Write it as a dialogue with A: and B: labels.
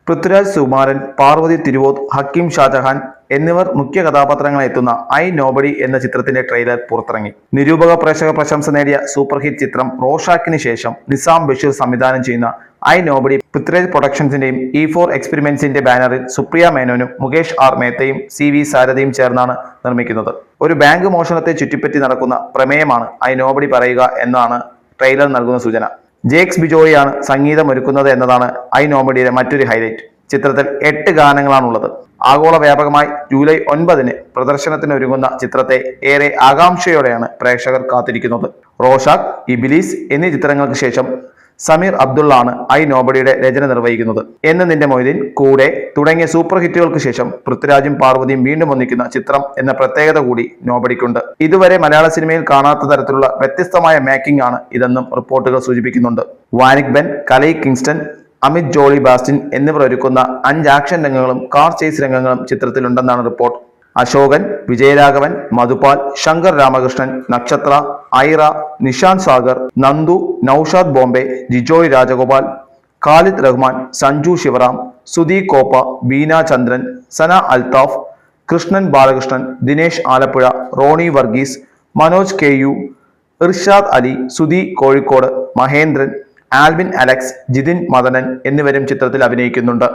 A: പൃഥ്വിരാജ് സുകുമാരൻ, പാർവതി തിരുവോത്ത്, ഹക്കീം ഷാജഹാൻ എന്നിവർ മുഖ്യ കഥാപാത്രങ്ങളെത്തുന്ന I nobody എന്ന ചിത്രത്തിന്റെ ട്രെയിലർ പുറത്തിറങ്ങി. നിരൂപക പ്രേക്ഷക പ്രശംസ നേടിയ സൂപ്പർ ഹിറ്റ് ചിത്രം റോഷാക്കിന് ശേഷം നിസാം ബഷീർ സംവിധാനം ചെയ്യുന്ന ഐ നോബഡി പൃഥ്വിരാജ് പ്രൊഡക്ഷൻസിന്റെയും E4 എക്സ്പെരിമെന്റ്സിന്റെ ബാനറിൽ സുപ്രിയ മേനോനും മുകേഷ് ആർ മേത്തയും CV സാരഥയും ചേർന്നാണ് നിർമ്മിക്കുന്നത്. ഒരു ബാങ്ക് മോഷണത്തെ ചുറ്റിപ്പറ്റി നടക്കുന്ന പ്രമേയമാണ് ഐ നോബഡി പറയുക എന്നാണ് ട്രെയിലർ നൽകുന്ന സൂചന. ജേക്സ് ബിജോയിയാണ് സംഗീതമൊരുക്കുന്നത് എന്നതാണ് ഐ നോബഡിയുടെ മറ്റൊരു ഹൈലൈറ്റ്. ചിത്രത്തിൽ 8 ഗാനങ്ങളാണുള്ളത്. ആഗോള വ്യാപകമായി ജൂലൈ 9 പ്രദർശനത്തിനൊരുങ്ങുന്ന ചിത്രത്തെ ഏറെ ആകാംക്ഷയോടെയാണ് പ്രേക്ഷകർ കാത്തിരിക്കുന്നത്. റോഷാക്ക്, ഇബിലീസ് എന്നീ ചിത്രങ്ങൾക്ക് ശേഷം സമീർ അബ്ദുള്ള ആണ് ഐ നോബഡിയുടെ രചന നിർവഹിക്കുന്നത്. എന്ന് നിന്റെ മൊയ്തീൻ, കൂടെ തുടങ്ങിയ സൂപ്പർ ഹിറ്റുകൾക്ക് ശേഷം പൃഥ്വിരാജും പാർവതിയും വീണ്ടും ഒന്നിക്കുന്ന ചിത്രം എന്ന പ്രത്യേകത കൂടി നോബഡിക്കുണ്ട്. ഇതുവരെ മലയാള സിനിമയിൽ കാണാത്ത തരത്തിലുള്ള വ്യത്യസ്തമായ മേക്കിംഗ് ആണ് ഇതെന്നും റിപ്പോർട്ടുകൾ സൂചിപ്പിക്കുന്നുണ്ട്. വാനിക് ബെൻ, കലൈ കിങ്സ്റ്റൺ, അമിത് ജോളി ബാസ്റ്റിൻ എന്നിവർ ഒരുക്കുന്ന 5 ആക്ഷൻ രംഗങ്ങളും കാർ ചേസ് രംഗങ്ങളും ചിത്രത്തിലുണ്ടെന്നാണ് റിപ്പോർട്ട്. അശോകൻ, വിജയരാഘവൻ, മധുപാൽ, ശങ്കർ രാമകൃഷ്ണൻ, നക്ഷത്ര, ഐറ, നിഷാന്ത് സാഗർ, നന്ദു, നൌഷാദ് ബോംബെ, ജിജോയ് രാജഗോപാൽ, ഖാലിദ് റഹ്മാൻ, സഞ്ജു ശിവറാം, സുധി കോപ്പ, ബീന ചന്ദ്രൻ, സന അൽത്താഫ്, കൃഷ്ണൻ ബാലകൃഷ്ണൻ, ദിനേശ് ആലപ്പുഴ, റോണി വർഗീസ്, മനോജ് KU, ഇർഷാദ് അലി, സുധി കോഴിക്കോട്, മഹേന്ദ്രൻ, ആൽവിൻ അലക്സ്, ജിതിൻ മദനൻ എന്നിവരും ചിത്രത്തിൽ അഭിനയിക്കുന്നുണ്ട്.